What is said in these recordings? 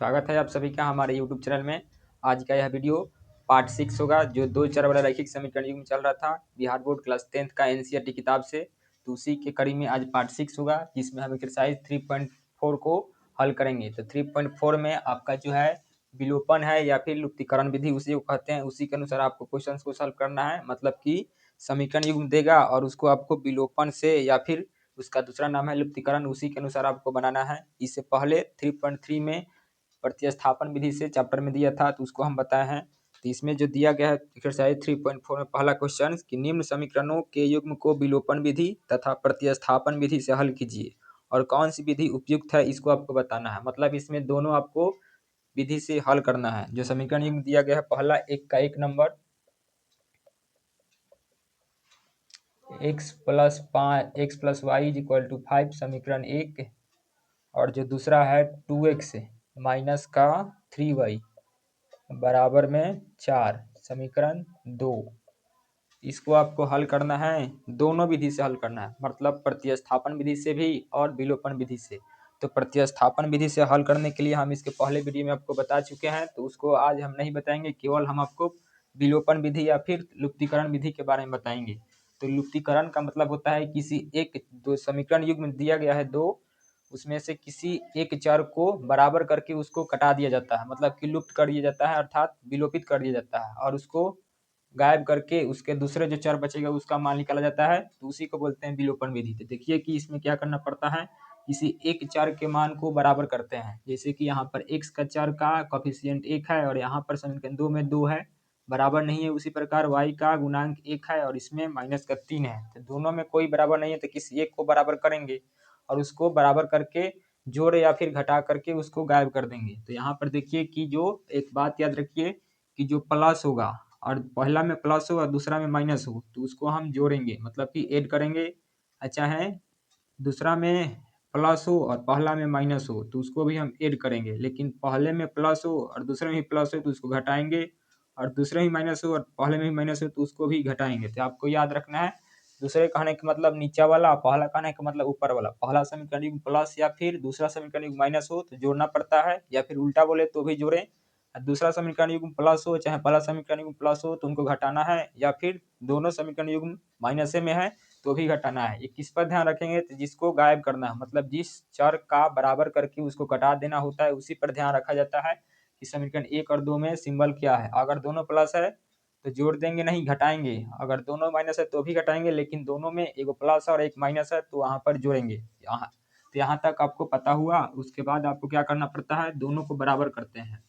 स्वागत है आप सभी का हमारे यूट्यूब चैनल में। आज का यह वीडियो पार्ट 6 होगा, जो दो चर वाला रैखिक समीकरण युग्म चल रहा था बिहार बोर्ड क्लास 10th का एनसीईआरटी किताब से। तो उसी के कड़ी में आज पार्ट 6 होगा, जिसमें हम एक्सरसाइज 3.4 को हल करेंगे। तो 3.4 में आपका जो है विलोपन है या फिर लुप्तीकरण विधि उसी को कहते हैं। उसी के अनुसार आपको क्वेश्चन को सॉल्व करना है, मतलब कि समीकरण युग्म देगा और उसको आपको विलोपन से या फिर उसका दूसरा नाम है लुप्तीकरण, उसी के अनुसार आपको बनाना है। इससे पहले 3.3 में प्रतिस्थापन विधि से चैप्टर में दिया था, तो उसको हम बताए हैं। तो इसमें जो दिया गया है एक्सरसाइज 3.4 में पहला क्वेश्चन कि निम्न समीकरणों के युग्म को विलोपन विधि तथा प्रतिस्थापन विधि से हल कीजिए और कौन सी विधि उपयुक्त है, इसको आपको बताना है। मतलब इसमें दोनों आपको विधि से हल करना है। जो समीकरण युग्म दिया गया है पहला एक का एक number x plus y is equal to 5 समीकरण 1, और जो दूसरा है 2x माइनस का 3y बराबर में 4 समीकरण 2। इसको आपको हल करना है, दोनों विधि से हल करना है, मतलब प्रतिस्थापन विधि से भी और विलोपन विधि से। तो प्रतिस्थापन विधि से हल करने के लिए हम इसके पहले वीडियो में आपको बता चुके हैं, तो उसको आज हम नहीं बताएंगे। केवल हम आपको विलोपन विधि या फिर लुप्तीकरण विधि के बारे में बताएंगे। तो लुप्तीकरण का मतलब होता है किसी एक दो समीकरण युग्म दिया गया है दो, उसमें से किसी एक चर को बराबर करके उसको कटा दिया जाता है, मतलब कि लुप्त कर दिया जाता है, अर्थात विलोपित कर दिया जाता है, और उसको गायब करके उसके दूसरे जो चर बचेगा उसका मान निकाला जाता है। तो उसी को बोलते हैं विलोपन विधि। तो देखिए कि इसमें क्या करना पड़ता है, किसी एक चर के मान को बराबर करते हैं। जैसे कि यहाँ पर x का चर का कोफिशिएंट 1 है और यहाँ पर समीकरण 2 में 2 है, बराबर नहीं है। उसी प्रकार y का गुणांक 1 है और इसमें माइनस का 3 है। तो दोनों में कोई बराबर नहीं है, तो किसी एक को बराबर करेंगे और उसको बराबर करके जोड़ या फिर घटा करके उसको गायब कर देंगे। तो यहाँ पर देखिए कि जो एक बात याद रखिए कि जो प्लस होगा और पहला में प्लस हो और दूसरा में माइनस हो, तो उसको हम जोड़ेंगे, मतलब कि ऐड करेंगे। अच्छा है, दूसरा में प्लस हो और पहला में माइनस हो तो उसको भी हम ऐड करेंगे। लेकिन पहले में प्लस हो और दूसरे में भी प्लस हो तो उसको घटाएंगे, और दूसरे में माइनस हो और पहले में भी माइनस हो तो उसको भी घटाएंगे। तो आपको याद रखना है, दूसरे कहने का मतलब नीचा वाला, पहला कहने का मतलब ऊपर वाला। पहला समीकरण युग्म प्लस या फिर दूसरा समीकरण युग्म माइनस हो तो जोड़ना पड़ता है, या फिर उल्टा बोले तो भी जोड़ें। दूसरा समीकरण युग्म प्लस हो चाहे पहला समीकरण युग्म प्लस हो तो उनको घटाना है, या फिर दोनों समीकरण युग्म माइनस में है तो भी घटाना है। ये किस पर ध्यान रखेंगे, तो जिसको गायब करना है, मतलब जिस चर का बराबर करके उसको घटा देना होता है, उसी पर ध्यान रखा जाता है कि समीकरण 1 और 2 में सिंबल क्या है। अगर दोनों प्लस है तो जोड़ देंगे, नहीं घटाएंगे। अगर दोनों माइनस है तो भी घटाएंगे, लेकिन दोनों में एक प्लस और एक माइनस है तो वहां पर जोड़ेंगे। यहाँ तक आपको पता हुआ। उसके बाद आपको क्या करना पड़ता है, दोनों को बराबर करते हैं।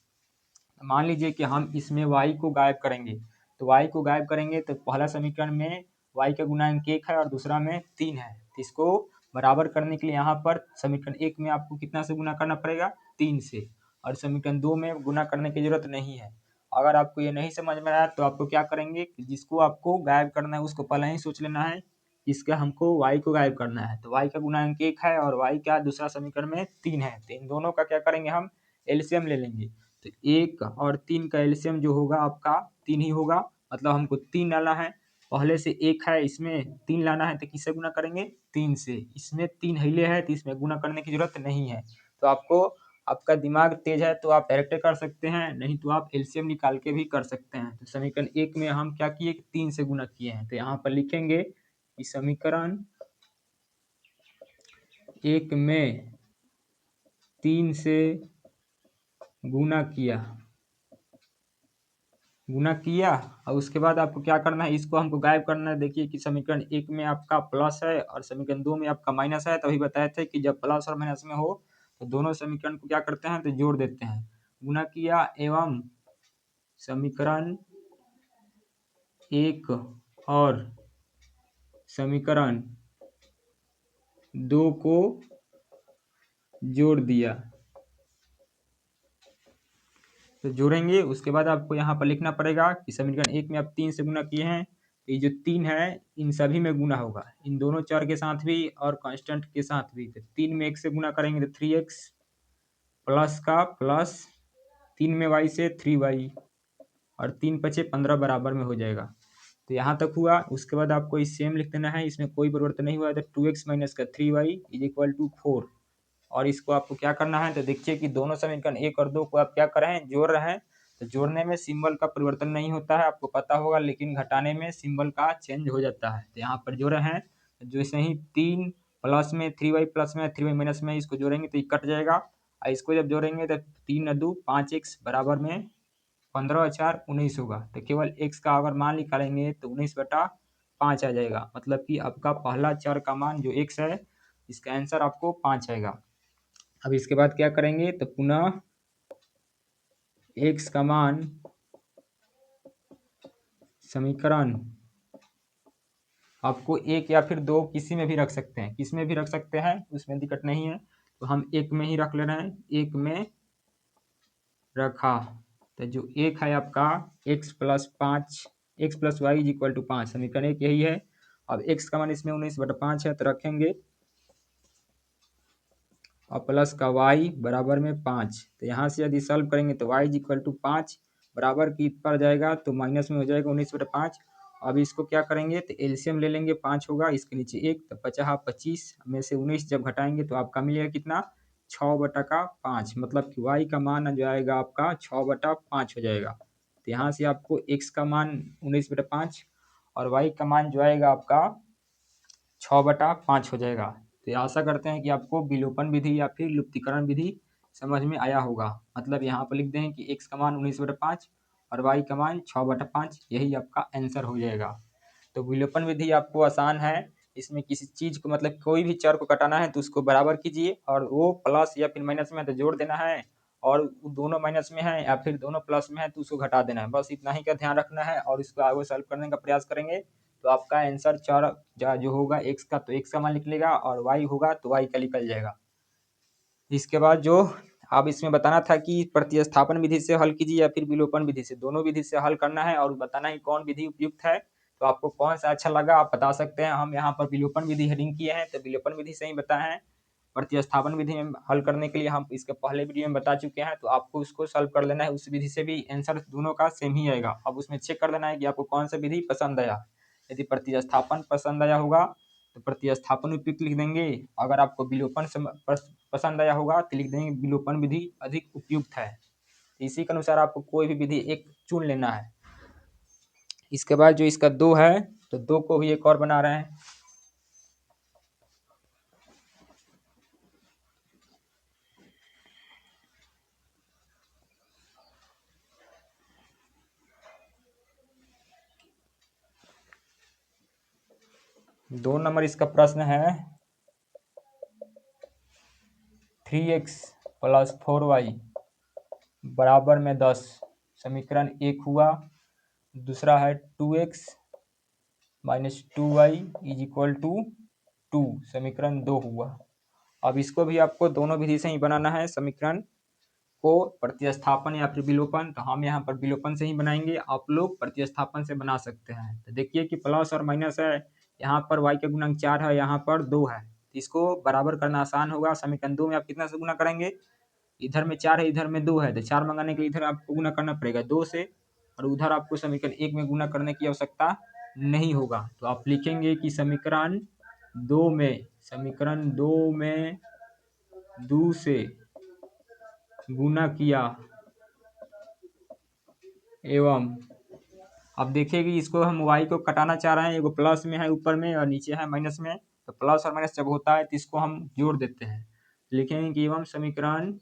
मान लीजिए कि हम इसमें y को गायब करेंगे, तो y को गायब करेंगे तो पहला समीकरण में y का गुणांक 1 है और दूसरा में 3 है। तो इसको बराबर करने के लिए यहाँ पर समीकरण 1 में आपको कितना से गुना करना पड़ेगा, 3 से, और समीकरण 2 में गुना करने की जरूरत नहीं है। अगर आपको ये नहीं समझ में आया तो आपको क्या करेंगे कि जिसको आपको गायब करना है उसको पहले ही सोच लेना है, इसका हमको y को गायब करना है। तो y का गुणांक 1 है और y का दूसरा समीकरण में 3 है, तो इन दोनों का क्या करेंगे, हम एलसीएम ले लेंगे। तो 1 और 3 का एलसीएम जो होगा आपका 3 ही होगा, मतलब हमको 3 लाना है। पहले से 1 है, इसमें 3 लाना है, तो किससे गुना करेंगे, 3 से। इसमें 3 हिले है तो इसमें गुना करने की जरूरत नहीं है। तो आपको, आपका दिमाग तेज है तो आप डायरेक्ट कर सकते हैं, नहीं तो आप एलसीएम निकाल के भी कर सकते हैं। तो समीकरण 1 में हम क्या किए, 3 से गुना किए हैं। तो यहाँ पर लिखेंगे कि समीकरण 1 में 3 से गुना किया और उसके बाद आपको क्या करना है, इसको हमको गायब करना है। देखिए कि समीकरण 1 में आपका प्लस है और समीकरण 2 में आपका माइनस है। तभी बताए थे कि जब प्लस और माइनस में हो तो दोनों समीकरण को क्या करते हैं, तो जोड़ देते हैं। गुना किया एवं समीकरण 1 और समीकरण 2 को जोड़ दिया। तो जोड़ेंगे, उसके बाद आपको यहाँ पर लिखना पड़ेगा कि समीकरण 1 में आप 3 से गुना किए हैं, ये जो 3 है इन सभी में गुना होगा, इन दोनों चर के साथ भी और कांस्टेंट के साथ भी। तो 3 में 1 से गुना करेंगे तो 3x प्लस का प्लस 3 में y से 3y और 3 पचे 15 बराबर में हो जाएगा। तो यहाँ तक हुआ। उसके बाद आपको इस सेम लिख देना है, इसमें कोई परिवर्तन नहीं हुआ है। तो 2x माइनस का 3y इज इक्वल टू 4, और इसको आपको क्या करना है, तो देखिए कि दोनों समीकरण 1 और 2 को आप क्या कर रहे हैं, जोड़ रहे हैं। तो जोड़ने में सिंबल का परिवर्तन नहीं होता है, आपको पता होगा, लेकिन घटाने में सिंबल का चेंज हो जाता है। तो यहाँ पर जोड़े हैं, जैसे ही 3 प्लस में 3y प्लस में 3y माइनस में इसको जोड़ेंगे तो ये कट जाएगा, और इसको जब जोड़ेंगे तो 3 2 5x बराबर में 15 4 19 होगा। तो केवल x का अगर मान निकालेंगे तो 19/5 आ जाएगा, मतलब कि आपका पहला चर का मान जो x है, इसका आंसर आपको 5 आएगा। अब इसके बाद क्या करेंगे, तो पुनः x का मान समीकरण आपको 1 या फिर 2 किसी में भी रख सकते हैं, किस में भी रख सकते हैं, उसमें दिक्कत नहीं है। तो हम 1 में ही रख ले रहे हैं, 1 में रखा। तो जो 1 है आपका x plus 5 x plus y is equal to 5, समीकरण 1 यही है। अब x का मान इसमें 19/5 है तो रखेंगे, और प्लस का y बराबर में 5। तो यहाँ से यदि सॉल्व करेंगे तो y इज इक्वल टू 5 बराबर की पर जाएगा तो माइनस में हो जाएगा 19/5। अब इसको क्या करेंगे, तो एलसीएम ले लेंगे, 5 होगा, इसके नीचे 1, तो 50 25 में से 19 जब घटाएंगे तो आपका मिलेगा कितना, 6/5, मतलब कि y का मान जो आएगा आपका 6/5 हो जाएगा। तो यहाँ से आपको x का मान 19/5 और y का मान जो आएगा आपका 6/5 हो जाएगा। तो ये आशा करते हैं कि आपको विलोपन विधि या फिर लुप्तीकरण विधि समझ में आया होगा। मतलब यहाँ पर लिख दें कि x का मान 19/5 और y का मान 6/5, यही आपका आंसर हो जाएगा। तो विलोपन विधि आपको आसान है, इसमें किसी चीज़ को मतलब कोई भी चर को घटाना है तो उसको बराबर कीजिए, और वो प्लस या फिर माइनस में है तो जोड़ देना है, और दोनों माइनस में है या फिर दोनों प्लस में है तो उसको घटा देना है। बस इतना ही का ध्यान रखना है, और इसको आगे सॉल्व करने का प्रयास करेंगे तो आपका आंसर चार जो होगा x का, तो x का मान निकलेगा, और y होगा तो y का निकल जाएगा। इसके बाद जो अब इसमें बताना था कि प्रतिस्थापन विधि से हल कीजिए या फिर विलोपन विधि से, दोनों विधि से हल करना है और बताना है कौन विधि उपयुक्त है। तो आपको कौन सा अच्छा लगा आप बता सकते हैं। हम यहाँ पर विलोपन विधि हेडिंग किए हैं तो विलोपन विधि से ही बताए हैं। प्रतिस्थापन विधि में हल करने के लिए हम इसके पहले वीडियो में बता चुके हैं, तो आपको उसको सॉल्व कर लेना है, उस विधि से भी आंसर दोनों का सेम ही आएगा। अब उसमें चेक कर लेना है कि आपको कौन सा विधि पसंद आया। यदि प्रतिस्थापन पसंद आया होगा तो प्रतिस्थापन उपयुक्त लिख देंगे, अगर आपको विलोपन पसंद आया होगा तो लिख देंगे विलोपन विधि अधिक उपयुक्त है। इसी के अनुसार आपको कोई भी विधि एक चुन लेना है। इसके बाद जो इसका 2 है तो 2 को भी एक और बना रहे हैं। दो नंबर इसका प्रश्न है 3x प्लस 4y बराबर में 10, समीकरण 1 हुआ। दूसरा है 2x minus 2y is equal to 2, समीकरण 2 हुआ। अब इसको भी आपको दोनों विधि से ही बनाना है समीकरण को, प्रतिस्थापन या फिर विलोपन। तो हम यहाँ पर विलोपन से ही बनाएंगे, आप लोग प्रतिस्थापन से बना सकते हैं। तो देखिए कि प्लस और माइनस है, यहाँ पर y का गुणांक 4 है, यहाँ पर 2 है, तो इसको बराबर करना आसान होगा। समीकरण 2 में आप कितना से गुना करेंगे, इधर में 4 है इधर में 2 है, तो 4 मंगाने के लिए इधर आपको गुना करना पड़ेगा 2 से, और उधर आपको समीकरण 1 में गुना करने की आवश्यकता नहीं होगा। तो आप लिखेंगे कि समीकरण 2 में 2 से गुना किया एवं, अब देखिए कि इसको हम y को कटाना चाह रहे हैं, एगो प्लस में है ऊपर में और नीचे है माइनस में, तो प्लस और माइनस जब होता है तो इसको हम जोड़ देते हैं। लिखेंगे कि एवं समीकरण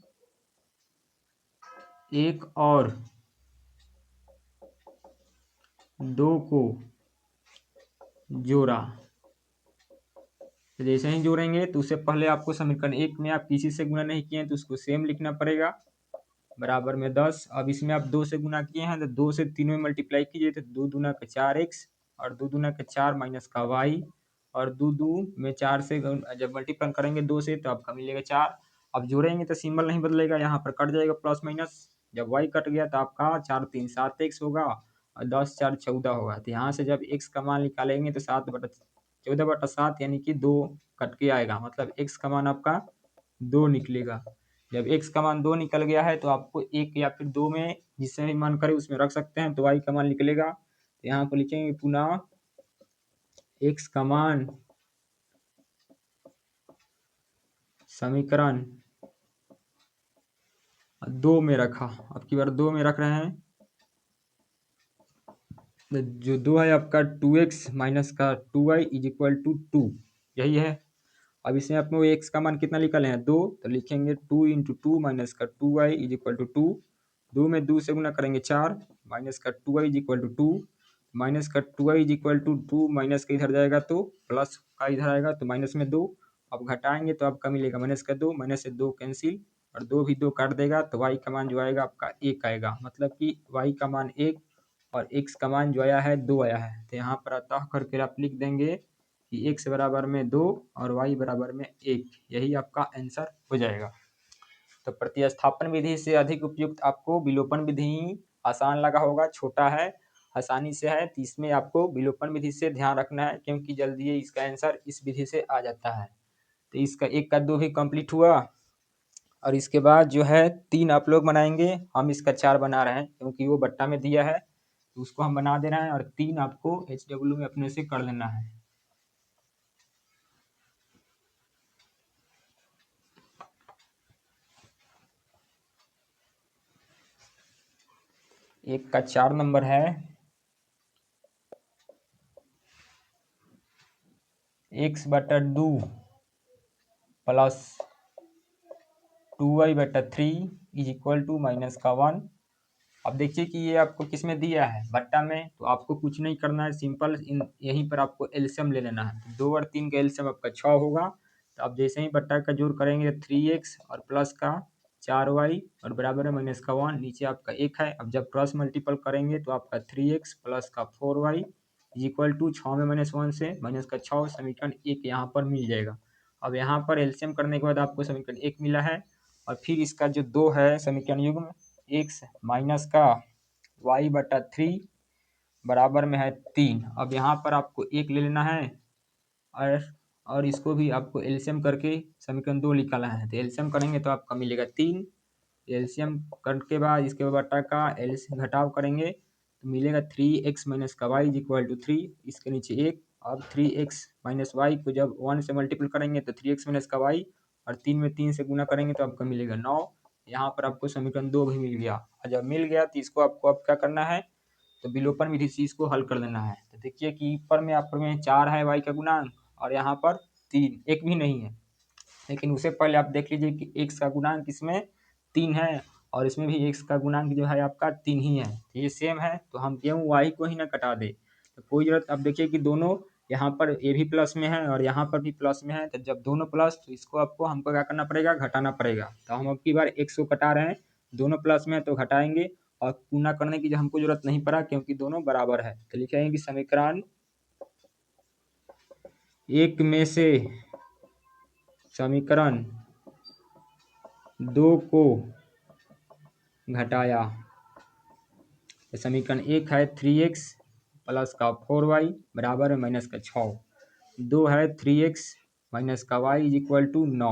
1 और 2 को जोड़ा। तो जैसे ही जोड़ेंगे तो उससे पहले आपको समीकरण 1 में आप किसी से गुना नहीं किए हैं तो उसको सेम लिखना पड़ेगा, बराबर में 10। अब इसमें आप 2 से गुना किए हैं तो 2 से 3 में मल्टीप्लाई कीजिए तो 2 दूना का 4x और 2 दूना का 4 माइनस का y, और 2 2 में 4 से जब मल्टीप्लाई करेंगे 2 से तो आपका मिलेगा 4। अब जोड़ेंगे तो सिंबल नहीं बदलेगा, यहाँ पर कट जाएगा प्लस माइनस, जब y कट गया तो आपका 4 3 7x होगा और 10 4 14 होगा। तो यहाँ से जब x का मान निकालेंगे तो 14/7 यानी कि 2 कट के आएगा, मतलब x का मान आपका 2 निकलेगा। जब x का मान 2 निकल गया है तो आपको 1 या फिर 2 में जिससे भी मन करे उसमें रख सकते हैं, तो y का मान निकलेगा। तो यहाँ पर लिखेंगे पुनः x का मान समीकरण 2 में रखा। अब की बार 2 में रख रहे हैं। जो 2 है आपका 2x माइनस का 2y इज इक्वल टू 2, यही है। अब इसमें अपने x का मान कितना निकल है 2, तो लिखेंगे 2 इंटू 2 माइनस का 2y इज इक्वल टू 2। 2 में 2 से गुना करेंगे 4, माइनस का 2y is equal to 2, minus का 2y is equal to 2, minus का इधर जाएगा तो प्लस का इधर आएगा तो माइनस में 2। अब घटाएंगे तो आपका मिलेगा माइनस का 2, माइनस से 2 कैंसिल और 2 भी 2 काट देगा तो y का मान जो आएगा आपका 1 आएगा। मतलब कि y का मान 1 और x का मान जो आया है 2 आया है। तो यहाँ पर अतः करके आप लिख देंगे कि x बराबर में 2 और y बराबर में 1, यही आपका आंसर हो जाएगा। तो प्रतिस्थापन विधि से अधिक उपयुक्त आपको विलोपन विधि आसान लगा होगा, छोटा है, आसानी से है, तो इसमें आपको विलोपन विधि से ध्यान रखना है क्योंकि जल्दी ही इसका आंसर इस विधि से आ जाता है। तो इसका 1 का 2 भी कंप्लीट हुआ और इसके बाद जो है 3 आप लोग बनाएंगे, हम इसका 4 बना रहे हैं क्योंकि वो बट्टा में दिया है तो उसको हम बना दे रहे हैं और 3 आपको HW में अपने से कर लेना है। एक का 4 नंबर है x/2 plus 2y/3 is equal to minus का 1। अब देखिए कि ये आपको किस में दिया है बट्टा में, तो आपको कुछ नहीं करना है, सिंपल यहीं पर आपको एलसीएम ले लेना है। 2 और 3 का एलसीएम आपका 6 होगा। तो आप जैसे ही बट्टा का जोड़ करेंगे 3x और प्लस का 4y और बराबर है माइनस का 1, नीचे आपका 1 है। अब जब क्रॉस मल्टीपल करेंगे तो आपका 3x प्लस का 4y इज इक्वल टू 6 में माइनस 1 से माइनस का 6, समीकरण 1 यहाँ पर मिल जाएगा। अब यहाँ पर एलसीएम करने के बाद आपको समीकरण 1 मिला है और फिर इसका जो 2 है समीकरण युग्म x माइनस का y/3 बराबर में है 3। अब यहाँ पर आपको 1 ले लेना है और इसको भी आपको एलसीएम करके समीकरण 2 निकालना है। तो एलसीएम करेंगे तो आपका मिलेगा 3। एलसीएम करने के बाद इसके बट्टा का एलसीएम घटाव करेंगे तो मिलेगा 3x माइनस का y इज इक्वल टू 3, इसके नीचे 1। अब 3x माइनस वाई को जब 1 से मल्टीपल करेंगे तो 3x माइनस का y और 3 में 3 से गुना करेंगे तो आपको मिलेगा 9। यहाँ पर आपको समीकरण 2 भी मिल गया और जब मिल गया तो इसको आपको अब क्या करना है, तो विलोपन विधि से इसको हल कर देना है। तो देखिए कि ऊपर में आप में 4 है y का गुणांक और यहाँ पर 3, एक भी नहीं है, लेकिन उससे पहले आप देख लीजिए कि x का गुणांक इसमें 3 है और इसमें भी x का गुणांक जो है आपका 3 ही है। तो ये सेम है तो हम क्यों y को ही ना कटा दे, तो कोई जरूरत। अब देखिए कि दोनों यहाँ पर ये भी प्लस में है और यहाँ पर भी प्लस में है, तो जब दोनों प्लस तो इसको आपको हमको क्या करना पड़ेगा, घटाना पड़ेगा। तो हम अब की बार x को कटा रहे हैं, दोनों प्लस में है तो घटाएंगे और गुना करने की जो हमको जरूरत नहीं पड़ा क्योंकि दोनों बराबर है। तो लिखेंगे कि समीकरण 1 में से समीकरण 2 को घटाया। तो समीकरण 1 है 3x प्लस का 4y बराबर है माइनस का 6, 2 है 3x माइनस का y इज इक्वल टू 9।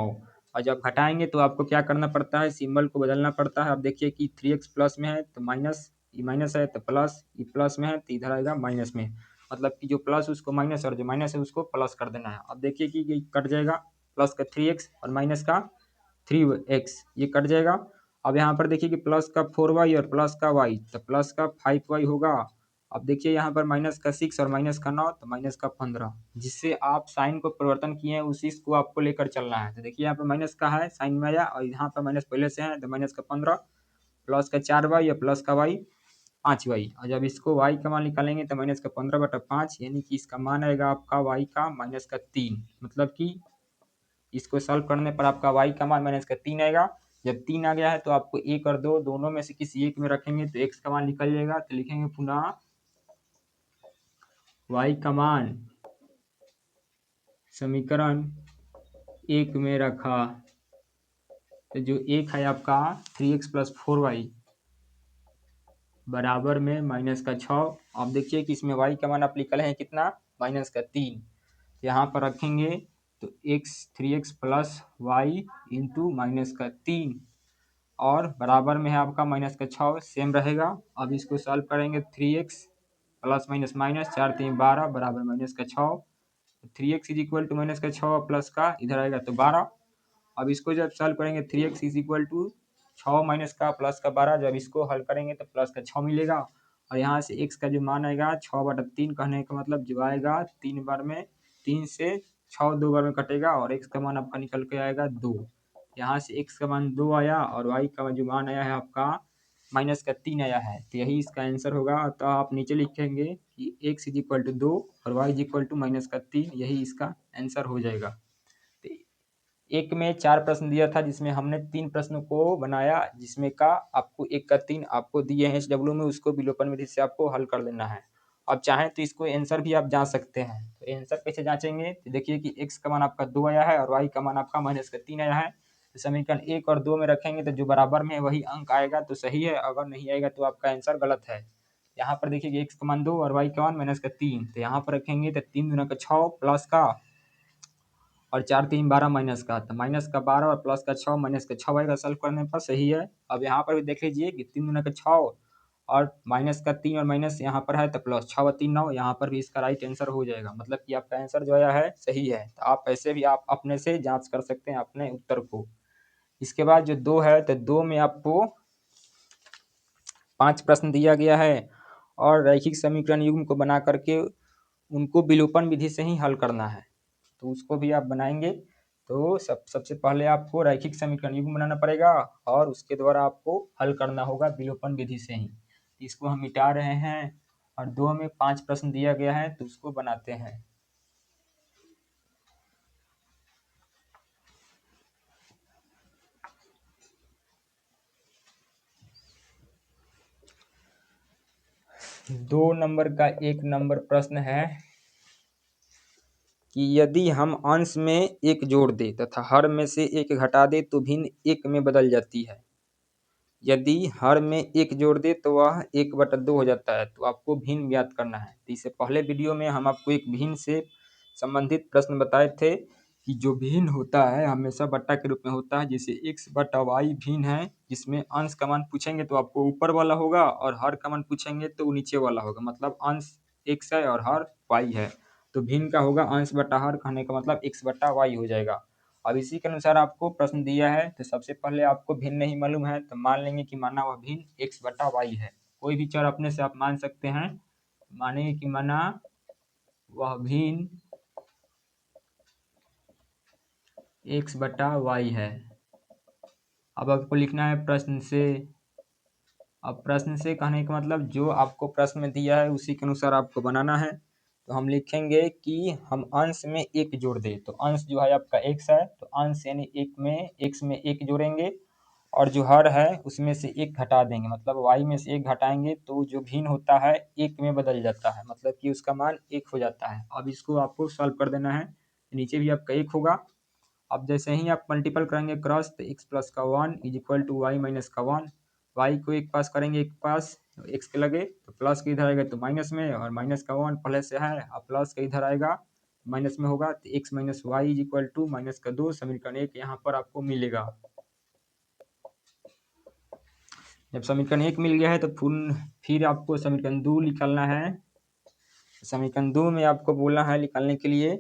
और जब घटाएंगे तो आपको क्या करना पड़ता है, सिंबल को बदलना पड़ता है। अब देखिए कि 3x प्लस में है तो माइनस, ये माइनस है तो प्लस, ये प्लस में है तो इधर आएगा माइनस में, मतलब कि जो प्लस उसको माइनस और जो माइनस है उसको प्लस कर देना है। अब देखिए कि ये कट जाएगा, प्लस का 3x और माइनस का 3x ये कट जाएगा। अब यहाँ पर देखिए कि प्लस का 4y और प्लस का y तो प्लस का 5y होगा। अब देखिए यहाँ पर माइनस का 6 और माइनस का 9 तो माइनस का 15, जिससे आप साइन को परिवर्तन किए हैं उसी को आपको लेकर चलना है। तो देखिए यहाँ पर माइनस का है साइन में आया और यहाँ पर माइनस पहले से है तो माइनस का 15, प्लस का 4y और प्लस का y 5y। और जब इसको y का मान निकालेंगे तो माइनस का 15/5, यानी कि इसका मान आएगा आपका y का माइनस का 3। मतलब कि इसको सॉल्व करने पर आपका y का मान माइनस का 3 आएगा। जब 3 आ गया है तो आपको 1 और 2 दोनों में से किसी एक में रखेंगे तो x का मान निकल जाएगा। तो लिखेंगे पुनः y का मान समीकरण 1 में रखा, तो जो 1 है आपका 3x प्लस 4y बराबर में माइनस का 6। अब देखिए कि इसमें y का मान आप निकले हैं कितना, माइनस का 3। यहाँ पर रखेंगे तो x 3x plus y into minus का 3 और बराबर में है आपका माइनस का 6 सेम रहेगा। अब इसको सॉल्व करेंगे 3x प्लस माइनस माइनस 4 3 12 बराबर माइनस का 6, 3x is equal to minus का 6 प्लस का इधर आएगा तो 12। अब इसको जब सॉल्व करेंगे 3x is equal to 6 minus का प्लस का 12, जब इसको हल करेंगे तो प्लस का 6 मिलेगा और यहाँ से x का जो मान आएगा 6/3, कहने का मतलब जो आएगा 3 बार में 3 से 6 2 बार में कटेगा और x का मान आपका निकल के आएगा 2। यहाँ से x का मान 2 आया और y का जो मान आया है आपका माइनस का 3 आया है, तो यही इसका आंसर होगा। तो आप नीचे लिखेंगे कि x इज इक्वल टू 2 और y is equal to minus का 3, यही इसका आंसर हो जाएगा। तो एक में 4 प्रश्न दिया था जिसमें हमने 3 प्रश्नों को बनाया, जिसमें का आपको 1 का 3 आपको दिए हैं SW में, उसको विलोपन विधि से आपको हल कर लेना है। अब चाहें तो इसको आंसर भी आप जांच सकते हैं। तो आंसर कैसे जांचेंगे, तो देखिए कि x का मान आपका 2 आया है और y का मान आपका माइनस का 3 आया है, तो समीकरण 1 और 2 में रखेंगे तो जो बराबर में है वही अंक आएगा तो सही है, अगर नहीं आएगा तो आपका आंसर गलत है। यहाँ पर देखिए कि x का मान 2 और y का मान माइनस का 3, तो यहाँ पर रखेंगे तो 3 दूना का 6 प्लस का और 4 3 12 माइनस का, तो माइनस का 12 और प्लस का 6 माइनस का 6 आएगा सॉल्व करने पर, सही है। अब यहाँ पर भी देख लीजिए कि 3 दूना का 6 और माइनस का 3 और माइनस यहाँ पर है तो प्लस 6 व 3 9, यहाँ पर भी इसका राइट आंसर हो जाएगा, मतलब कि आपका आंसर जो आया है सही है। तो आप ऐसे भी आप अपने से जांच कर सकते हैं अपने उत्तर को। इसके बाद जो 2 है, तो 2 में आपको 5 प्रश्न दिया गया है और रैखिक समीकरण युग्म को बना करके उनको विलोपन विधि से ही हल करना है, तो उसको भी आप बनाएंगे। तो सबसे पहले आपको रैखिक समीकरण युग्म बनाना पड़ेगा और उसके द्वारा आपको हल करना होगा विलोपन विधि से ही। इसको हम मिटा रहे हैं और 2 में 5 प्रश्न दिया गया है तो उसको बनाते हैं। दो नंबर का 1 नंबर प्रश्न है कि यदि हम अंश में 1 जोड़ दें तथा हर में से 1 घटा दें तो भिन्न 1 में बदल जाती है। यदि हर में 1 जोड़ दे तो वह 1/2 हो जाता है, तो आपको भिन्न ज्ञात करना है। तो इससे पहले वीडियो में हम आपको एक भिन्न से संबंधित प्रश्न बताए थे कि जो भिन्न होता है हमेशा बट्टा के रूप में होता है, जैसे x/y भिन्न है, जिसमें अंश का मान पूछेंगे तो आपको ऊपर वाला होगा और हर का मान पूछेंगे तो वो नीचे वाला होगा, मतलब अंश x है और हर y है, तो भिन्न का होगा अंश बटा हर, कहने का मतलब x/y हो जाएगा। अब इसी के अनुसार आपको प्रश्न दिया है, तो सबसे पहले आपको भिन्न नहीं मालूम है तो मान लेंगे कि माना वह भिन्न x/y है। कोई भी चर अपने से आप मान सकते हैं, मानेंगे कि माना वह भिन्न x/y है। अब आपको लिखना है प्रश्न से। अब प्रश्न से कहने का मतलब जो आपको प्रश्न में दिया है उसी के अनुसार आपको बनाना है। तो हम लिखेंगे कि हम अंश में 1 जोड़ दें, तो अंश जो है आपका x है, तो अंश यानी 1 में x में 1 जोड़ेंगे और जो हर है उसमें से 1 घटा देंगे, मतलब y में से 1 घटाएंगे तो जो भिन्न होता है 1 में बदल जाता है, मतलब कि उसका मान 1 हो जाता है। अब इसको आपको सॉल्व कर देना है, नीचे भी आपका 1 होगा। अब जैसे ही आप मल्टीपल करेंगे क्रॉस, तो x प्लस का 1 is equal to y minus का 1, वाई को एक पास करेंगे एक पास, एक्स के लगे तो प्लस के इधर आएगा तो माइनस में, और माइनस का 1 पहले से है अब प्लस का इधर आएगा माइनस में होगा, तो x minus y is equal to minus का 2, समीकरण 1 यहाँ पर आपको मिलेगा। जब समीकरण 1 मिल गया है तो फिर आपको समीकरण 2 निकालना है। समीकरण 2 में आपको बोलना है निकालने के लिए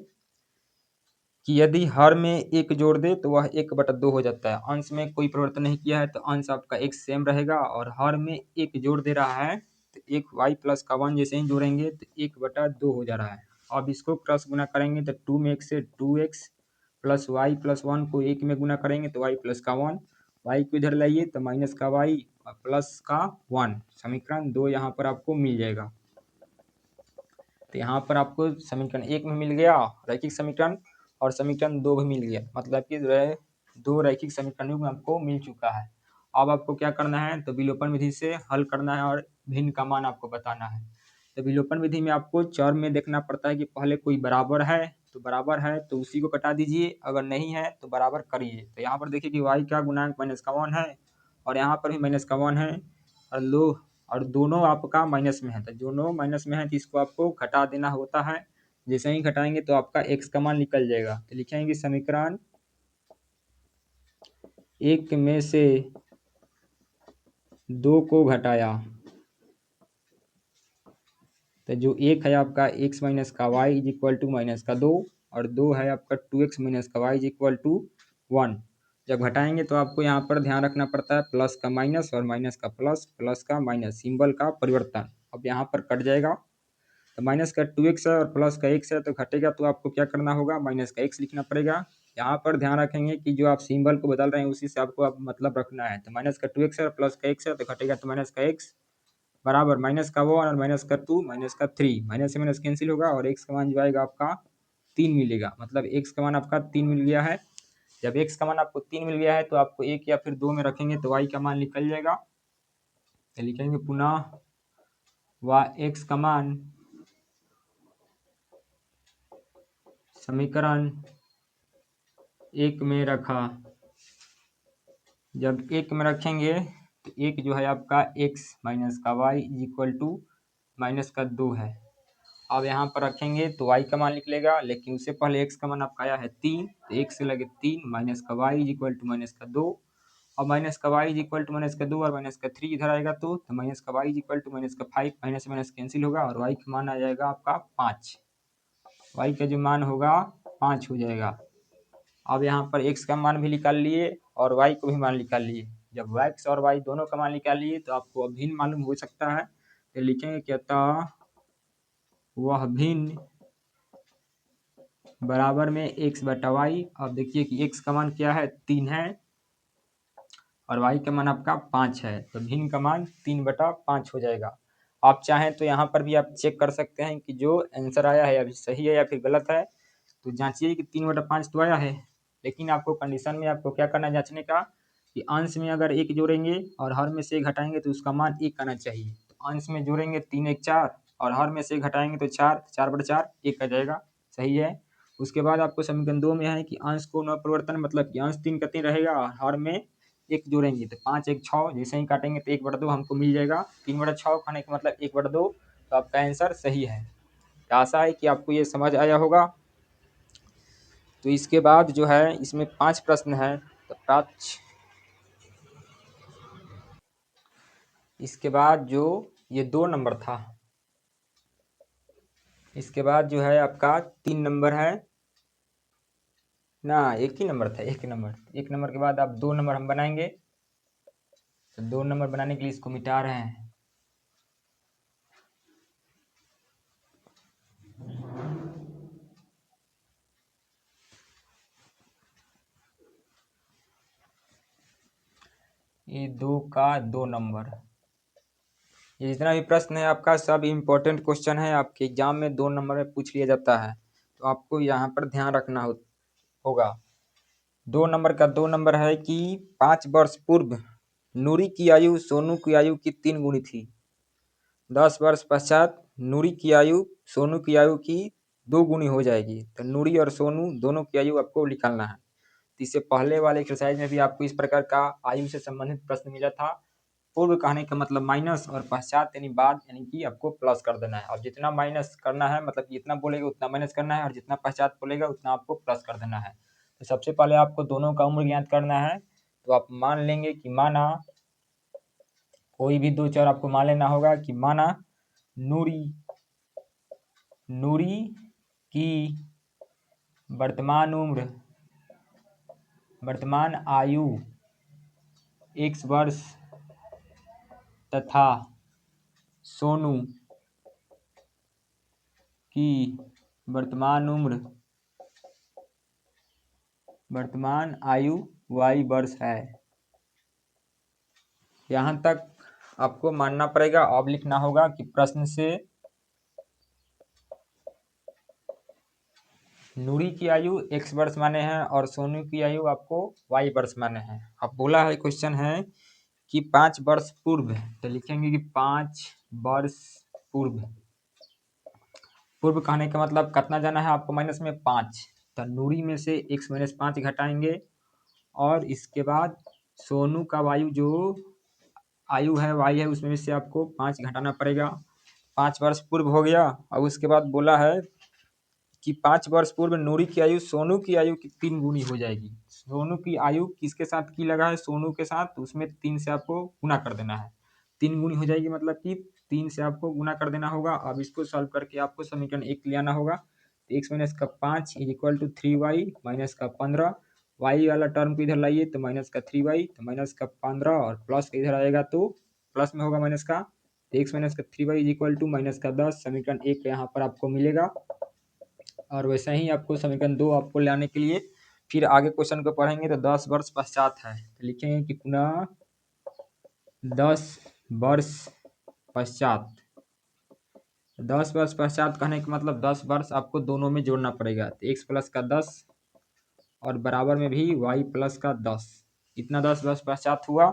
कि यदि हर में 1 जोड़ दे तो वह 1/2 हो जाता है। अंश में कोई परिवर्तन नहीं किया है तो अंश आपका एक सेम रहेगा, और हर में 1 जोड़ दे रहा है तो 1y प्लस का 1 जैसे ही जोड़ेंगे तो 1/2 हो जा रहा है। अब इसको क्रॉस गुना करेंगे तो 2 में 1 से 2x प्लस वाई प्लस 1 को 1 में गुना करेंगे तो y प्लस का 1, y को इधर लाइए तो माइनस का y और प्लस का 1, समीकरण 2 यहाँ पर आपको मिल जाएगा। तो यहाँ पर आपको समीकरण 1 में मिल गया रैखिक समीकरण और समीकरण 2 भी मिल गया, मतलब कि 2 रैखिक समीकरणों में आपको मिल चुका है। अब आपको क्या करना है, तो विलोपन विधि से हल करना है और भिन्न का मान आपको बताना है। तो विलोपन विधि में आपको चर में देखना पड़ता है कि पहले कोई बराबर है, तो बराबर है तो उसी को कटा दीजिए, अगर नहीं है तो बराबर करिए। तो यहाँ पर देखिए कि y का गुणांक माइनस का 1 है और यहाँ पर भी माइनस का 1 है और और दोनों आपका माइनस में है, तो दोनों माइनस में है तो इसको आपको घटा देना होता है। जैसे ही घटाएंगे तो आपका x का मान निकल जाएगा। तो लिखेंगे समीकरण 1 में से 2 को घटाया, तो जो 1 है आपका x माइनस का y is equal to minus का 2 और 2 है आपका 2x माइनस का y इज इक्वल टू 1। जब घटाएंगे तो आपको यहाँ पर ध्यान रखना पड़ता है प्लस का माइनस और माइनस का प्लस, प्लस का माइनस, सिंबल का परिवर्तन। अब यहाँ पर कट जाएगा तो माइनस का 2x है और प्लस का x है, तो घटेगा तो आपको क्या करना होगा, माइनस का x लिखना पड़ेगा। यहाँ पर ध्यान रखेंगे कि जो आप सिंबल को बदल रहे हैं उसी से आपको मतलब रखना है। तो माइनस का 2x है और प्लस का x है, तो घटेगा तो माइनस का x बराबर माइनस का 1 और माइनस का 2 माइनस का 3, माइनस से माइनस कैंसिल होगा और x का मान जो आएगा आपका 3 मिलेगा। मतलब x का मान आपका 3 मिल गया है। जब x का मान आपको 3 मिल गया है तो आपको 1 या फिर 2 में रखेंगे तो y का मान निकल जाएगा। तो लिखेंगे पुनः x का मान समीकरण 1 में रखा। जब 1 में रखेंगे तो 1 जो है आपका x माइनस का y is equal to minus का 2 है। अब यहाँ पर रखेंगे तो y का मान निकलेगा, लेकिन उससे पहले x का मान आपका आया है 3, तो 1 से लगे 3 माइनस का y is equal to minus का 2 और माइनस का y is equal to minus का 2 और माइनस का 3 इधर आएगा तो माइनस का y is equal to minus का 5, माइनस से माइनस कैंसिल होगा और y का मान आ जाएगा आपका 5। y का जो मान होगा 5 हो जाएगा। अब यहाँ पर x का मान भी निकाल लिए और y को भी मान निकाल लिए। जब x और y दोनों का मान निकाल लिए तो आपको अभिन्न मालूम हो सकता है, तो लिखेंगे कि अतः वह भिन्न बराबर में x बटा y। अब देखिए कि x का मान क्या है, 3 है और y का मान आपका 5 है, तो भिन्न का मान 3/5 हो जाएगा। आप चाहें तो यहाँ पर भी आप चेक कर सकते हैं कि जो आंसर आया है अभी सही है या फिर गलत है। तो जांचिए कि 3/5 तो आया है, लेकिन आपको कंडीशन में आपको क्या करना है जांचने का, कि अंश में अगर 1 जोड़ेंगे और हर में से 1 घटाएंगे तो उसका मान 1 आना चाहिए। तो अंश में जोड़ेंगे 3 1 4 और हर में से 1 घटाएंगे तो 4, 4/4 1 आ जाएगा, सही है। उसके बाद आपको समीकरण 2 में है कि अंश को न परिवर्तन, मतलब कि अंश 3 का 3 रहेगा और हर में 1 जोड़ेंगे तो 5 1 6, जैसे ही काटेंगे तो 1/2 हमको मिल जाएगा। 3/6 खाने का मतलब 1/2, तो आपका आंसर सही है। आशा है कि आपको ये समझ आया होगा। तो इसके बाद जो है इसमें 5 प्रश्न है, तो 5 इसके बाद जो ये 2 नंबर था, इसके बाद जो है आपका 3 नंबर है ना, 1 ही नंबर था, 1 नंबर के बाद आप 2 नंबर हम बनाएंगे। तो 2 नंबर बनाने के लिए इसको मिटा रहे हैं। ये 2 का 2 नंबर, ये जितना भी प्रश्न है आपका सब इम्पोर्टेंट क्वेश्चन है, आपके एग्जाम में 2 नंबर में पूछ लिया जाता है, तो आपको यहाँ पर ध्यान रखना होगा। 2 नंबर का 2 नंबर है कि 5 वर्ष पूर्व नूरी की आयु सोनू की आयु की 3 गुनी थी। 10 वर्ष पश्चात नूरी की आयु सोनू की आयु की 2 गुनी हो जाएगी। तो नूरी और सोनू दोनों की आयु आपको निकालना है। तो इससे पहले वाले एक्सरसाइज में भी आपको इस प्रकार का आयु से संबंधित प्रश्न मिला था। पूर्व कहने का मतलब माइनस और पश्चात यानी बाद, यानी कि आपको प्लस कर देना है। और जितना माइनस करना है, मतलब जितना बोलेगा उतना माइनस करना है और जितना पश्चात बोलेगा उतना आपको प्लस कर देना है। तो सबसे पहले आपको दोनों का उम्र ज्ञात करना है। तो आप मान लेंगे कि माना कोई भी 2 चर आपको मान लेना होगा कि माना नूरी की वर्तमान आयु x वर्ष तथा सोनू की वर्तमान आयु y वर्ष है। यहाँ तक आपको मानना पड़ेगा। अब लिखना होगा कि प्रश्न से नूरी की आयु x वर्ष माने हैं और सोनू की आयु आपको y वर्ष माने हैं। अब बोला है क्वेश्चन है कि 5 वर्ष पूर्व, तो लिखेंगे कि 5 वर्ष पूर्व। पूर्व कहने का मतलब कितना जाना है आपको, माइनस में 5, तो नूरी में से x माइनस 5 घटाएंगे और इसके बाद सोनू का वायु जो आयु है y है उसमें से आपको 5 घटाना पड़ेगा। 5 वर्ष पूर्व हो गया। और उसके बाद बोला है कि 5 वर्ष पूर्व नूरी की आयु सोनू की आयु की 3 गुनी हो जाएगी। सोनू की आयु किसके साथ की लगा है, सोनू के साथ, तो उसमें 3 से आपको गुना कर देना है। 3 गुनी हो जाएगी, मतलब कि 3 से आपको गुना कर देना होगा। अब इसको सॉल्व करके आपको समीकरण 1 ले आना होगा। तो x माइनस का 5 is equal to 3y minus का 15 वाई वाला टर्म को इधर लाइए तो माइनस का 3y, तो माइनस का 15 और प्लस का इधर आएगा तो प्लस में होगा माइनस का, तो x माइनस का 3y is equal to minus का 10। समीकरण 1 यहाँ पर आपको मिलेगा। और वैसे ही आपको समीकरण 2 आपको लाने के लिए फिर आगे क्वेश्चन को पढ़ेंगे तो 10 वर्ष पश्चात है, तो लिखेंगे कि पुनः 10 वर्ष पश्चात। 10 वर्ष पश्चात कहने का मतलब 10 वर्ष आपको दोनों में जोड़ना पड़ेगा, तो x प्लस का 10 और बराबर में भी y प्लस का 10, इतना 10 वर्ष पश्चात हुआ।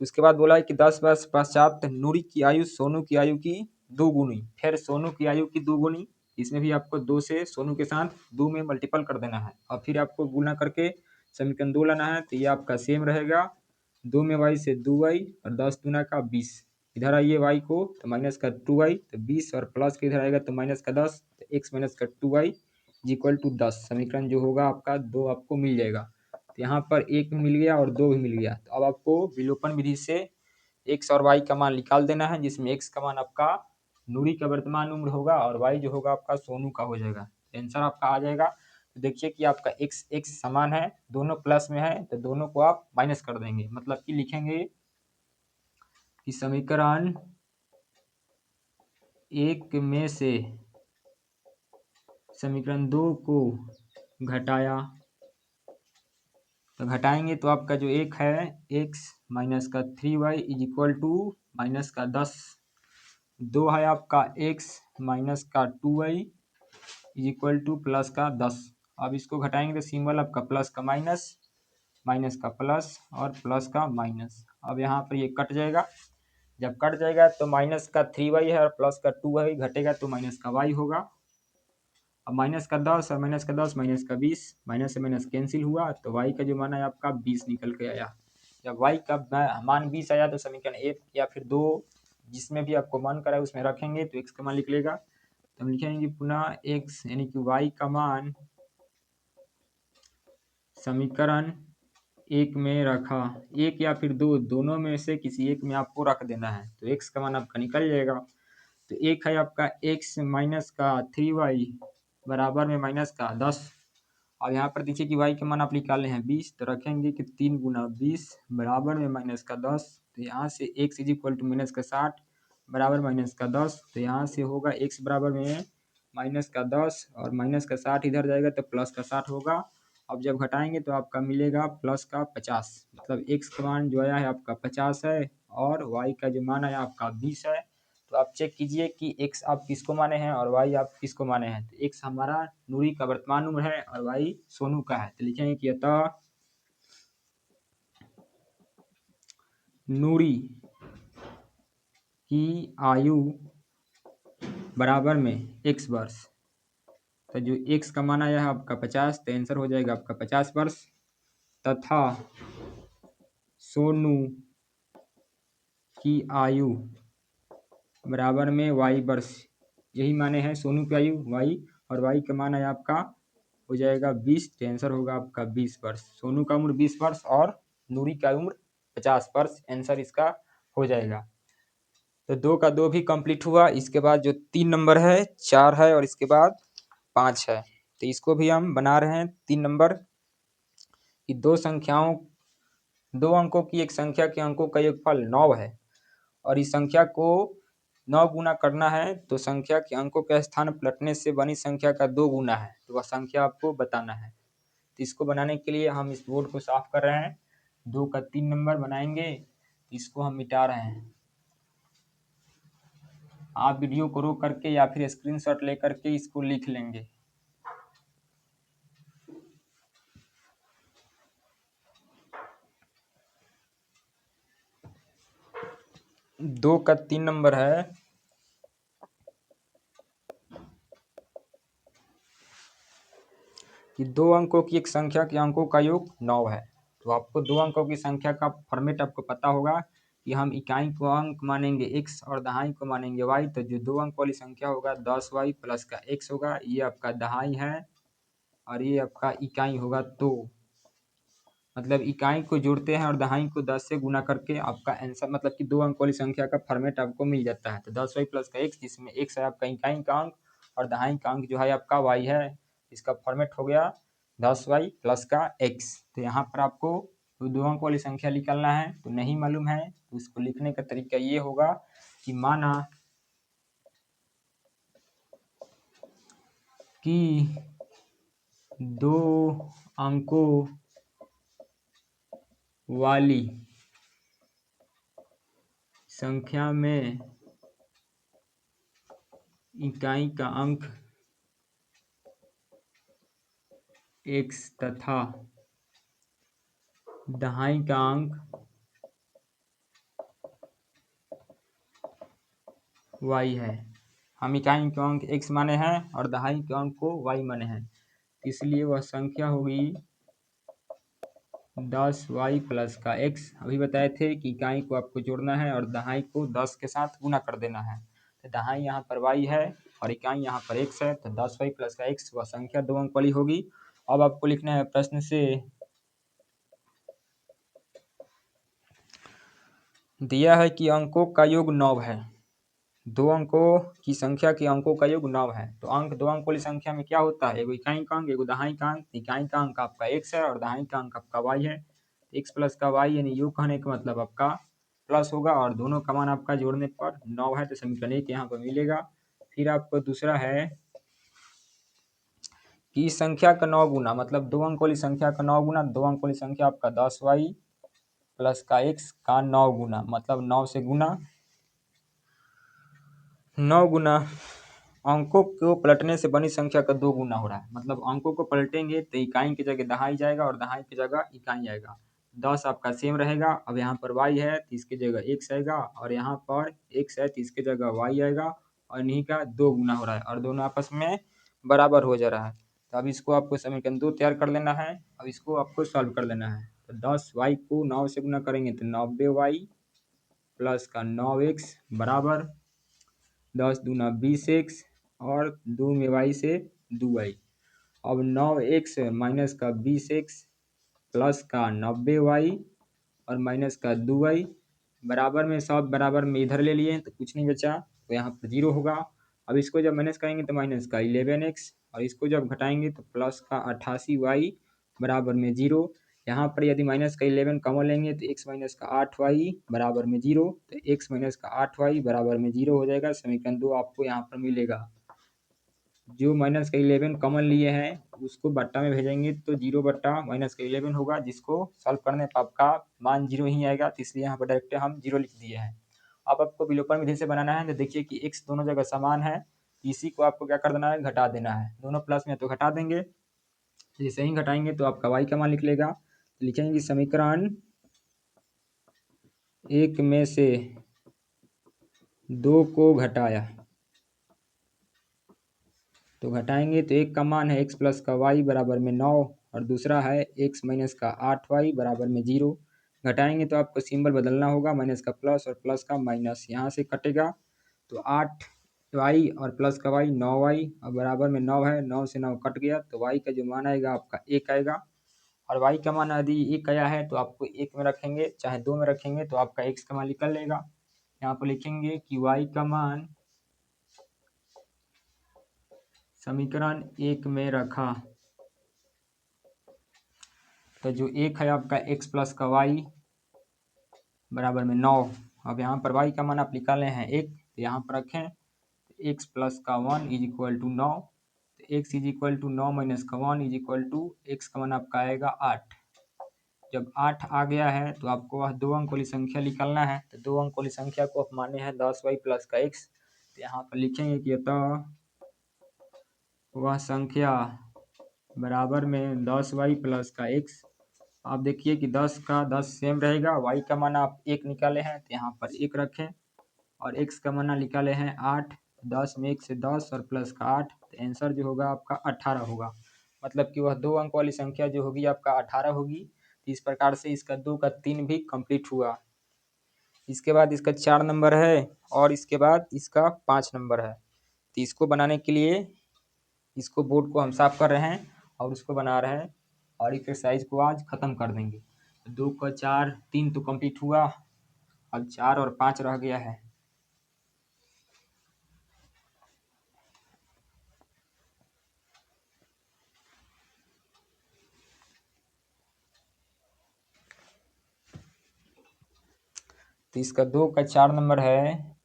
उसके बाद बोला है कि 10 वर्ष पश्चात नूरी की आयु सोनू की आयु की दोगुनी, फिर सोनू की आयु की दोगुनी, इसमें भी आपको 2 से सोनू के साथ 2 में मल्टीपल कर देना है और फिर आपको गुना करके समीकरण 2 लाना है, तो ये आपका सेम रहेगा। 2 में y से 2y और 10 दूना का 20, इधर आइए y को तो माइनस का 2y, तो 20 और प्लस के इधर आएगा तो माइनस का 10, तो x माइनस का 2y इक्वल टू 10। समीकरण जो होगा आपका 2 आपको मिल जाएगा। तो यहाँ पर 1 भी मिल गया और 2 भी मिल गया। तो अब आपको विलोपन विधि से x और y का मान निकाल देना है, जिसमें x का मान आपका नूरी का वर्तमान उम्र होगा और y जो होगा आपका सोनू का हो जाएगा। आंसर आपका आ जाएगा। तो देखिए कि आपका x समान है, दोनों प्लस में है, तो दोनों को आप माइनस कर देंगे, मतलब कि लिखेंगे कि समीकरण 1 में से समीकरण 2 को घटाया, तो घटाएंगे तो आपका जो 1 है x माइनस का 3y is equal to minus का 10, 2 है आपका x माइनस का 2y is equal two plus का 10। अब इसको घटाएंगे तो सिंबल आपका प्लस का माइनस, माइनस का प्लस और प्लस का माइनस। अब यहाँ पर ये कट जाएगा, जब कट जाएगा तो माइनस का 3y है और प्लस का 2y घटेगा तो माइनस का y होगा। अब माइनस का 10 और माइनस का 10 माइनस का 20, माइनस से माइनस कैंसिल हुआ तो y का जो मान है आपका 20 निकल के आया। जब y का मान 20 आया तो समीकरण 1 या फिर 2 जिसमें भी आपको मन करा उसमें रखेंगे तो x का मान लिख लेगा। तो हम लिखेंगे पुनः x यानी कि y का मान समीकरण 1 में रखा, 1 या फिर 2 दोनों में से किसी एक में आपको रख देना है, तो x का मान आपका निकल जाएगा। तो एक है आपका x माइनस का 3y बराबर में माइनस का 10। अब यहाँ पर देखिए कि y के मान आप निकाले हैं 20, तो रखेंगे कि 3 गुना 20 बराबर में माइनस का 10, तो यहाँ से x is equal to minus का 60 बराबर माइनस का 10, तो यहाँ से होगा x बराबर में माइनस का 10 और माइनस का 60 इधर जाएगा तो प्लस का 60 होगा। अब जब घटाएंगे तो आपका मिलेगा प्लस का 50, मतलब x का मान जो आया है आपका 50 है और y का जो मान आया आपका 20 है। तो आप चेक कीजिए कि x आप किसको माने हैं और y आप किसको माने हैं। तो x हमारा नूरी का वर्तमान उम्र है और y सोनू का है, तो लिखेंगे कि अतः नूरी की आयु बराबर में x वर्ष, तो जो x का मान आया है आपका 50, तो आंसर हो जाएगा आपका 50 वर्ष, तथा सोनू की आयु बराबर में y वर्ष, यही माने हैं सोनू की आयु y और y का मान है आपका हो जाएगा 20, तो आंसर होगा आपका 20 वर्ष। सोनू का उम्र 20 वर्ष और नूरी का उम्र 50 वर्ष, आंसर इसका हो जाएगा। तो 2 का 2 भी कंप्लीट हुआ। इसके बाद जो 3 नंबर है 4 है और इसके बाद 5 है, तो इसको भी हम बना रहे हैं। 3 नंबर कि दो अंकों की एक संख्या के अंकों का योगफल 9 है और इस संख्या को 9 गुना करना है, तो संख्या के अंकों के स्थान पलटने से बनी संख्या का 2 गुना है, तो वह संख्या आपको बताना है। तो इसको बनाने के लिए हम इस बोर्ड को साफ कर रहे हैं, 2 का 3 नंबर बनाएंगे, इसको हम मिटा रहे हैं। आप वीडियो को रोक करके या फिर स्क्रीनशॉट ले करके इसको लिख लेंगे। दो का 3 नंबर है कि 2 अंकों की एक संख्या के अंकों का योग 9 है। तो आपको 2 अंकों की संख्या का फॉर्मेट आपको पता होगा कि हम इकाई को अंक मानेंगे x और दहाई को मानेंगे y, तो जो 2 अंक वाली संख्या होगा 10y प्लस का x होगा, ये आपका दहाई है और ये आपका इकाई होगा। तो मतलब इकाई को जोड़ते हैं और दहाई को 10 से गुना करके आपका आंसर, मतलब कि 2 अंक वाली संख्या का फॉर्मेट आपको मिल जाता है। तो 10y प्लस का x, जिसमें x है आपका इकाई का अंक और दहाई का अंक जो है आपका y है, इसका फॉर्मेट हो गया 10y प्लस का x। तो यहाँ पर आपको दो अंक वाली संख्या निकालना है, तो नहीं मालूम है तो उसको लिखने का तरीका ये होगा कि माना कि दो अंकों वाली संख्या में इकाई का अंक x तथा दहाई का अंक y है। हम इकाई के अंक x माने हैं और दहाई के अंक को y माने हैं, इसलिए वह संख्या होगी 10y प्लस का x। अभी बताए थे कि इकाई को आपको जोड़ना है और दहाई को 10 के साथ गुना कर देना है। तो दहाई यहाँ पर y है और इकाई यहाँ पर x है, तो 10y प्लस का x वह संख्या दो अंक वाली होगी। अब आपको लिखना है प्रश्न से दिया है कि अंकों का योग 9 है। दो अंकों की संख्या के अंकों का योग 9 है। तो अंक दो अंक वाली संख्या में क्या होता है, एगो इकाई का अंक एगो दहाई का अंक। इकाई का अंक आपका x है और दहाई का अंक आपका y है। x प्लस का y यानी योग कहने का मतलब आपका प्लस होगा और दोनों का मान आपका जोड़ने पर 9 है, तो समीकरण 1 यहाँ पर मिलेगा। फिर आपको दूसरा है कि इस संख्या का 9 गुना, मतलब दो अंक वाली संख्या का 9 गुना, दो अंक वाली संख्या आपका 10y प्लस का x का 9 गुना, मतलब 9 से गुना, 9 गुना अंकों को पलटने से बनी संख्या का 2 गुना हो रहा है। मतलब अंकों को पलटेंगे तो इकाई की जगह दहाई जाएगा और दहाई की जगह इकाई आएगा। 10 आपका सेम रहेगा। अब यहाँ पर y है तो इसकी जगह x आएगा और यहाँ पर x है तो इसकी जगह y आएगा और इन्हीं का 2 गुना हो रहा है और दोनों आपस में बराबर हो जा रहा है। तो अब इसको आपको समीकरण 2 तैयार कर लेना है। अब इसको आपको सॉल्व कर लेना है। तो 10y को 9 से गुना करेंगे तो 90y प्लस का 9x बराबर 10 दूना 20x और 2 में y से 2y। अब 9x माइनस का 20x प्लस का 90y और माइनस का 2y बराबर में, सब बराबर में इधर ले लिए तो कुछ नहीं बचा, तो यहाँ पर 0 होगा। अब इसको जब माइनस करेंगे तो माइनस का 11x और इसको जब घटाएंगे तो प्लस का 88y बराबर में 0। यहाँ पर यदि माइनस का 11 कॉमन लेंगे तो x माइनस का 8y बराबर में 0, तो x माइनस का 8y बराबर में 0 हो जाएगा। समीकरण 2 आपको यहाँ पर मिलेगा। जो माइनस का 11 कॉमन लिए हैं उसको बट्टा में भेजेंगे तो 0 बट्टा माइनस का 11 होगा, जिसको सॉल्व करने पर आपका मान 0 ही आएगा। तो इसलिए यहाँ पर डायरेक्ट हम 0 लिख दिए हैं। अब आपको विलोपन विधि से बनाना है तो देखिए कि x दोनों जगह समान है, इसी को आपको क्या कर देना है, घटा देना है। दोनों प्लस में तो घटा देंगे, जैसे ही घटाएंगे तो आपका y का मान निकलेगा। लिखेंगे समीकरण 1 में से 2 को घटाया, तो घटाएंगे तो एक का मान है x प्लस का y बराबर में 9 और दूसरा है x माइनस का 8y बराबर में 0। घटाएंगे तो आपको सिंबल बदलना होगा, माइनस का प्लस और प्लस का माइनस, यहाँ से कटेगा तो 8y और प्लस का y 9y और बराबर में 9 है, 9 से 9 कट गया तो y का जो मान आएगा आपका 1 आएगा। और y का मान यदि 1 आया है तो आपको 1 में रखेंगे चाहे 2 में रखेंगे तो आपका x का मान निकल लेगा। यहाँ पर लिखेंगे कि y का मान समीकरण 1 में रखा तो जो 1 है आपका x प्लस का y बराबर में 9। अब यहाँ पर y का मान आप निकाले हैं 1, तो यहाँ पर रखें तो x प्लस का 1 इज इक्वल टू 9, तो x is equal to 9 minus का 1 इज इक्वल टू x का मान आपका आएगा 8। जब 8 आ गया है तो आपको वह दो अंक वाली संख्या निकालना है। तो दो अंक वाली संख्या को आप माने हैं 10y प्लस का x, तो यहाँ पर लिखेंगे कि अतः वह संख्या बराबर में 10y प्लस का x। आप देखिए कि 10 का 10 सेम रहेगा, y का मान आप 1 निकाले हैं तो यहाँ पर 1 रखें और x का मान निकाले हैं 8। 10 में 1 से 10 और प्लस का 8, तो आंसर जो होगा आपका 18 होगा। मतलब कि वह दो अंक वाली संख्या जो होगी आपका 18 होगी। तो इस प्रकार से इसका 2 का 3 भी कंप्लीट हुआ। इसके बाद इसका 4 नंबर है और इसके बाद इसका 5 नंबर है। तो इसको बनाने के लिए इसको बोर्ड को हम साफ कर रहे हैं और उसको बना रहे हैं और एक्सरसाइज को आज ख़त्म कर देंगे। 2 का 4, 3 तो कंप्लीट हुआ, अब 4 और 5 रह गया है। तो इसका 2 का 4 नंबर है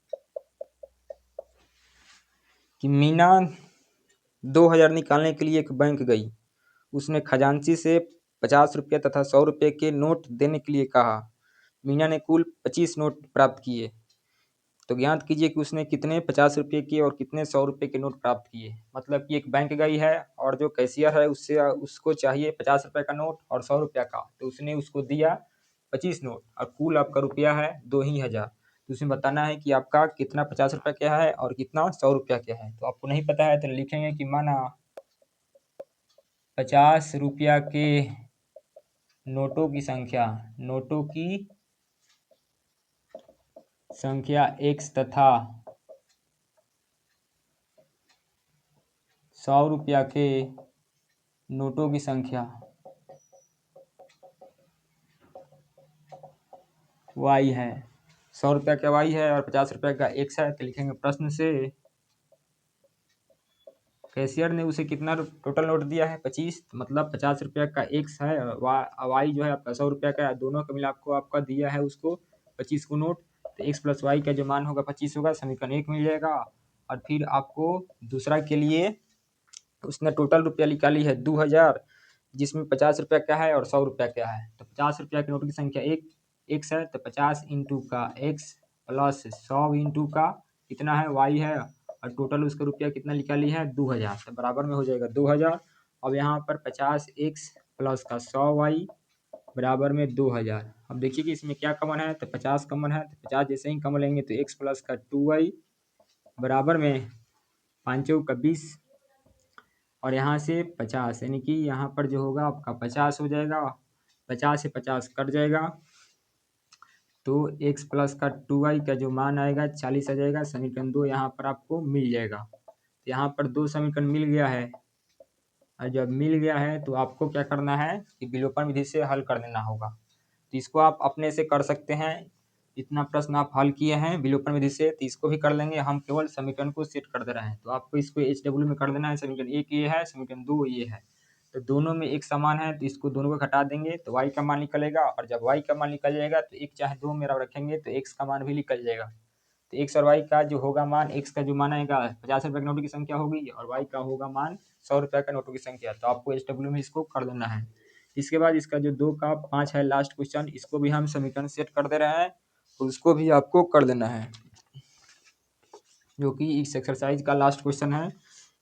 कि मीना 2000 निकालने के लिए एक बैंक गई। उसने खजांची से 50 रुपये तथा 100 रुपये के नोट देने के लिए कहा। मीना ने कुल 25 नोट प्राप्त किए, तो ज्ञात कीजिए कि उसने कितने 50 रुपये के और कितने 100 रुपये के नोट प्राप्त किए। मतलब कि एक बैंक गई है और जो कैशियर है उससे उसको चाहिए 50 रुपये का नोट और 100 रुपये का, तो उसने उसको दिया 25 नोट और कुल आपका रुपया है 2000। तो उसमें बताना है कि आपका कितना 50 रुपये क्या है और कितना 100 रुपया क्या है। तो आपको नहीं पता है तो लिखेंगे कि माना 50 रुपया के नोटों की संख्या x तथा 100 रुपया के नोटों की संख्या y है। 100 रुपया का y है और 50 रुपया का x है। तो लिखेंगे प्रश्न से कैशियर ने उसे कितना टोटल नोट दिया है 25, मतलब 50 रुपया का x है और y जो है आपका 100 रुपया का है। दोनों का मिला आपका दिया है उसको 25 को नोट। तो x प्लस वाई का जो मान होगा 25 होगा, समीकरण 1 मिल जाएगा। और फिर आपको दूसरा के लिए उसने टोटल रुपया निकाली है 2000, जिसमें 50 रुपया क्या है और 100 रुपया क्या है। तो 50 रुपया के नोट की संख्या एक एक्स है, तो 50 इंटू का एक्स प्लस 100 इंटू का कितना है वाई है, और टोटल उसका रुपया कितना निकाली है 2000, तो बराबर में हो जाएगा 2000। अब यहाँ पर 50 एक्स प्लस का 100 वाई बराबर में 2000। अब देखिए कि इसमें क्या कॉमन है, तो 50 कॉमन है, तो 50 जैसे ही कॉमन लेंगे तो एक्स प्लस का 2y बराबर में 5 का 20 और यहाँ से 50, यानी कि यहाँ पर जो होगा आपका 50 हो जाएगा। 50 से 50 कट जाएगा तो x प्लस का 2y का जो मान आएगा 40 आ जाएगा। समीकरण 2 यहाँ पर आपको मिल जाएगा। यहाँ पर 2 समीकरण मिल गया है, और जब मिल गया है तो आपको क्या करना है कि विलोपन विधि से हल कर देना होगा। तो इसको आप अपने से कर सकते हैं, इतना प्रश्न आप हल किए हैं विलोपन विधि से, तो इसको भी कर लेंगे। हम केवल समीकरण को सेट कर दे रहे हैं, तो आपको इसको HW में कर देना है। समीकरण 1 ये है, समीकरण 2 ये है, तो दोनों में एक समान है, तो इसको दोनों को घटा देंगे तो y का मान निकलेगा। और जब y का मान निकल जाएगा तो एक चाहे दो मेरा रखेंगे तो x का मान भी निकल जाएगा। तो x और y का जो होगा मान, x का जो मान आएगा 50 रुपये के नोटों की संख्या होगी और y का होगा मान 100 रुपये का नोटों की संख्या। तो आपको HW में इसको कर देना है। इसके बाद इसका जो 2 का 5 है लास्ट क्वेश्चन, इसको भी हम समीकरण सेट कर दे रहे हैं, तो उसको भी आपको कर देना है, जो कि इस एक्सरसाइज का लास्ट क्वेश्चन है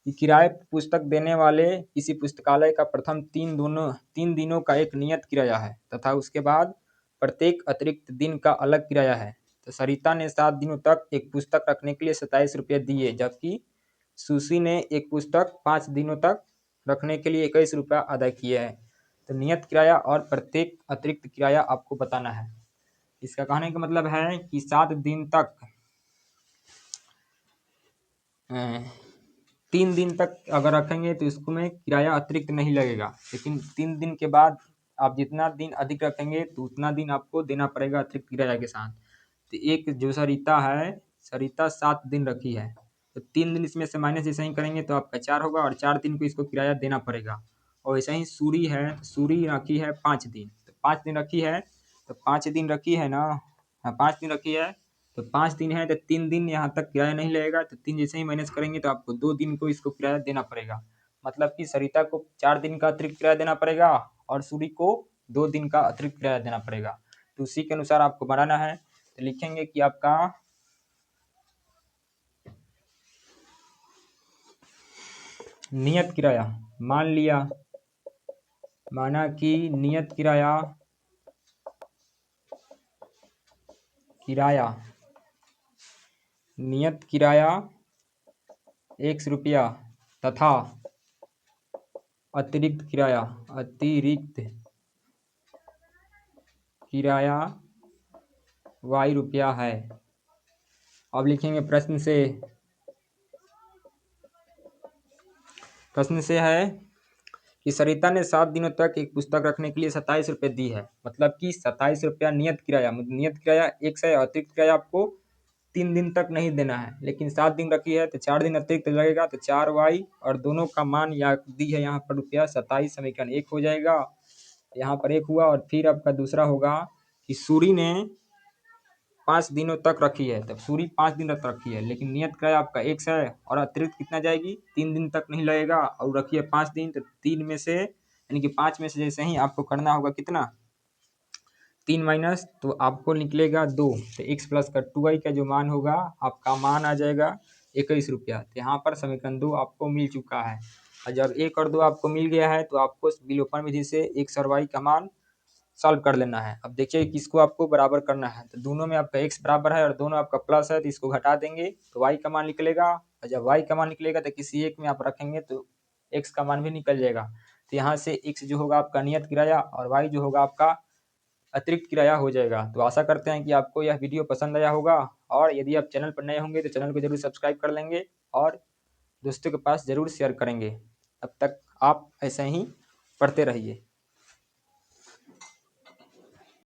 कि किराए पर पुस्तक देने वाले किसी पुस्तकालय का प्रथम 3 दिनों का एक नियत किराया है तथा उसके बाद प्रत्येक अतिरिक्त दिन का अलग किराया है। तो सरिता ने 7 दिनों तक एक पुस्तक रखने के लिए 27 रुपये दिए, जबकि सुशी ने एक पुस्तक 5 दिनों तक रखने के लिए 21 रुपया अदा किए हैं। तो नियत किराया और प्रत्येक अतिरिक्त किराया आपको बताना है। इसका कहने का मतलब है कि 7 दिन तक 3 दिन तक अगर रखेंगे तो इसको में किराया अतिरिक्त नहीं लगेगा, लेकिन 3 दिन के बाद आप जितना दिन अधिक रखेंगे तो उतना दिन आपको देना पड़ेगा अतिरिक्त किराया के साथ। तो एक जो सरिता है, सरिता 7 दिन रखी है, तो 3 दिन इसमें से माइनस जैसे ही करेंगे तो आपका 4 होगा और 4 दिन को इसको किराया देना पड़ेगा। और वैसे ही सूरी है, सूरी रखी है 5 दिन, तो 5 दिन रखी है, तो 5 दिन रखी है ना, हाँ 5 दिन रखी है, तो 5 दिन है तो 3 दिन यहाँ तक किराया नहीं लगेगा। तो 3 जैसे ही माइनस करेंगे तो आपको 2 दिन को इसको किराया देना पड़ेगा। मतलब कि सरिता को 4 दिन का अतिरिक्त किराया देना पड़ेगा और सूरी को 2 दिन का अतिरिक्त किराया देना पड़ेगा। तो उसी के अनुसार आपको बनाना है। तो लिखेंगे कि आपका नियत किराया, माना कि नियत किराया नियत किराया 1 रुपया तथा अतिरिक्त किराया y रुपया है। अब लिखेंगे प्रश्न से है कि सरिता ने 7 दिनों तक एक पुस्तक रखने के लिए 27 रुपये दी है। मतलब कि 27 रुपया नियत किराया एक से अतिरिक्त किराया आपको 3 दिन तक नहीं देना है, लेकिन 7 दिन रखी है तो 4 दिन अतिरिक्त लगेगा, तो 4y और दोनों का मान या दी है यहाँ पर रुपया 27, समीकरण 1 हो जाएगा। यहाँ पर 1 हुआ और फिर आपका दूसरा होगा कि सूरी ने 5 दिनों तक रखी है, तब सूरी 5 दिन तक रखी है, लेकिन नियत किराया आपका x है और अतिरिक्त कितना जाएगी 3 दिन तक नहीं लगेगा और रखी है 5 दिन, तो 3 में से यानी कि 5 में से जैसे ही आपको करना होगा कितना 3 माइनस, तो आपको निकलेगा 2, तो x प्लस का 2y का जो मान होगा आपका मान आ जाएगा 21 रुपया। तो यहाँ पर समीकरण 2 आपको मिल चुका है। और जब 1 और 2 आपको मिल गया है तो आपको विलोपन विधि से x और y का मान सॉल्व कर लेना है। अब देखिए किसको आपको बराबर करना है, तो दोनों में आपका x बराबर है और दोनों आपका प्लस है, तो इसको घटा देंगे तो y का मान निकलेगा, और जब y का मान निकलेगा तो किसी एक में आप रखेंगे तो x का मान भी निकल जाएगा। तो यहाँ से x जो होगा आपका नियत किराया और y जो होगा आपका अतिरिक्त किराया हो जाएगा। तो आशा करते हैं कि आपको यह वीडियो पसंद आया होगा, और यदि आप चैनल पर नए होंगे तो चैनल को जरूर सब्सक्राइब कर लेंगे और दोस्तों के पास ज़रूर शेयर करेंगे। तब तक आप ऐसे ही पढ़ते रहिए।